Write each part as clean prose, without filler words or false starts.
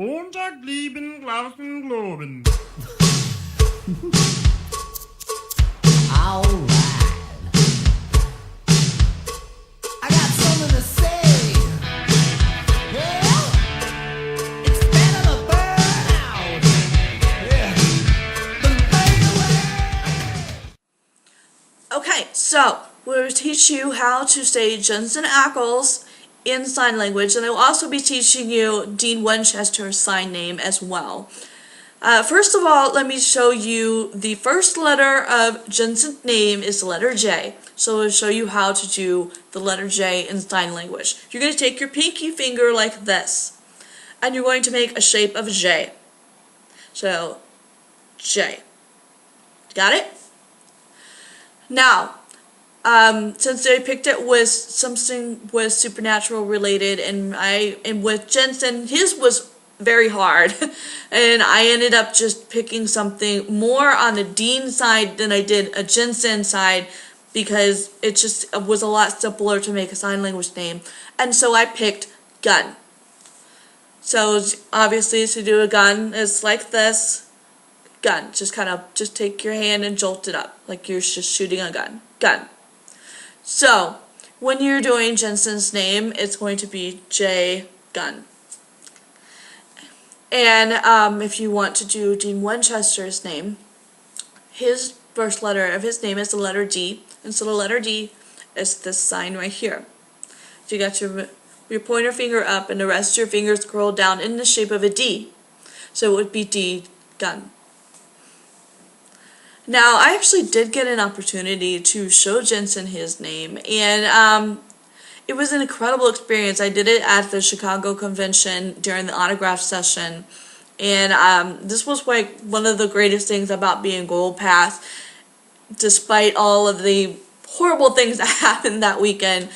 Montag lieben, glauben, globen. Alright. I got something to say. Yeah. It's better to burn out. Yeah. Than fade away. Okay, so we'll teach you how to say Jensen Ackles in sign language, and I will also be teaching you Dean Winchester's sign name as well. First of all, let me show you the first letter of Jensen's name is the letter J. So I'll show you how to do the letter J in sign language. You're going to take your pinky finger like this, and you're going to make a shape of a J. So, J. Got it? Now, since I picked it with something with supernatural related, and with Jensen, his was very hard, and I ended up just picking something more on the Dean side than I did a Jensen side, because it just was a lot simpler to make a sign language name, and so I picked gun. So obviously to do a gun is like this. Gun. Just take your hand and jolt it up like you're just shooting a gun. Gun. So when you're doing Jensen's name, it's going to be J Gun. And if you want to do Dean Winchester's name, his first letter of his name is the letter D, and so the letter D is this sign right here. So you got your pointer finger up, and the rest of your fingers curl down in the shape of a D. So it would be D Gun. Now, I actually did get an opportunity to show Jensen his name, and it was an incredible experience. I did it at the Chicago convention during the autograph session, and this was like one of the greatest things about being Gold Pass, despite all of the horrible things that happened that weekend.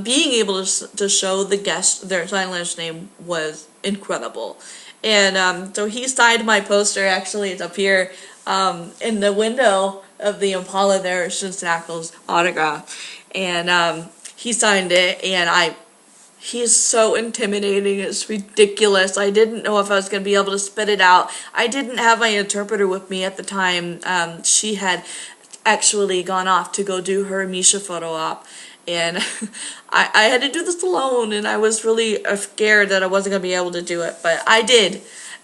Being able to show the guests their sign language name was incredible. And so he signed my poster. Actually, it's up here in the window of the Impala. There's Jensen Ackles' autograph, and he signed it. And he's so intimidating. It's ridiculous. I didn't know if I was going to be able to spit it out. I didn't have my interpreter with me at the time. She had actually gone off to go do her Misha photo op. And I had to do this alone, and I was really scared that I wasn't going to be able to do it, but I did.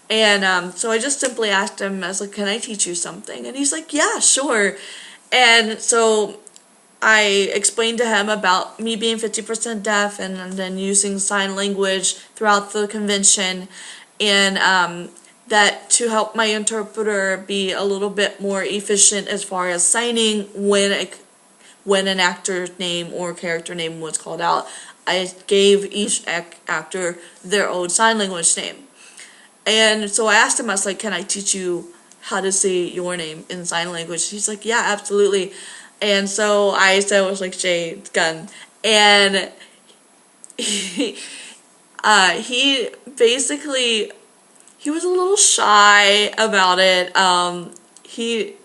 And so I just simply asked him, I was like, can I teach you something? And he's like, yeah, sure. And so I explained to him about me being 50% deaf, and then using sign language throughout the convention, and that to help my interpreter be a little bit more efficient as far as signing when an actor's name or character name was called out, I gave each actor their own sign language name. And so I asked him, I was like, can I teach you how to say your name in sign language? He's like, yeah, absolutely. And so I said it was like J Gun. And he basically, he was a little shy about it. He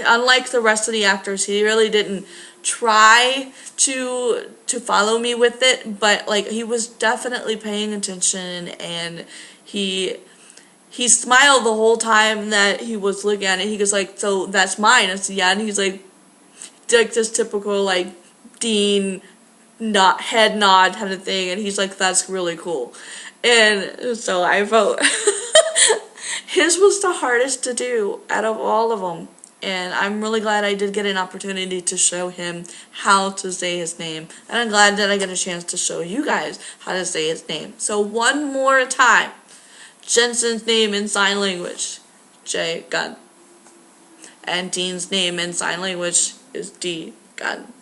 unlike the rest of the actors, he really didn't try to follow me with it, but like he was definitely paying attention, and he smiled the whole time that he was looking at it. He goes like, so that's mine. I said, yeah. And he's like this typical like Dean head nod kind of thing, and he's like, that's really cool. And so I vote. His was the hardest to do out of all of them. And I'm really glad I did get an opportunity to show him how to say his name. And I'm glad that I get a chance to show you guys how to say his name. So one more time. Jensen's name in sign language, J Gun. And Dean's name in sign language is D Gun.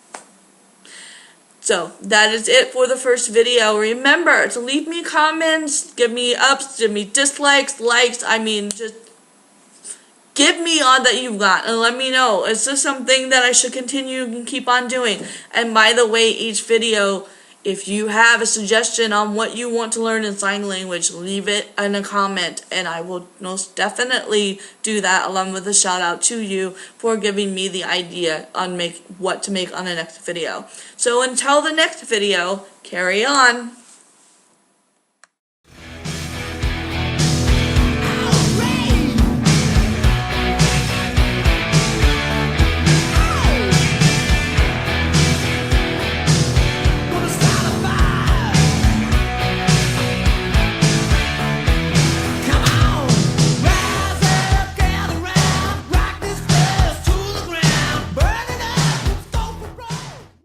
So that is it for the first video. Remember to leave me comments, give me ups, give me dislikes, likes. I mean, just give me all that you've got and let me know. Is this something that I should continue and keep on doing? And by the way, each video, if you have a suggestion on what you want to learn in sign language, leave it in a comment, and I will most definitely do that, along with a shout out to you for giving me the idea on what to make on the next video. So until the next video, carry on.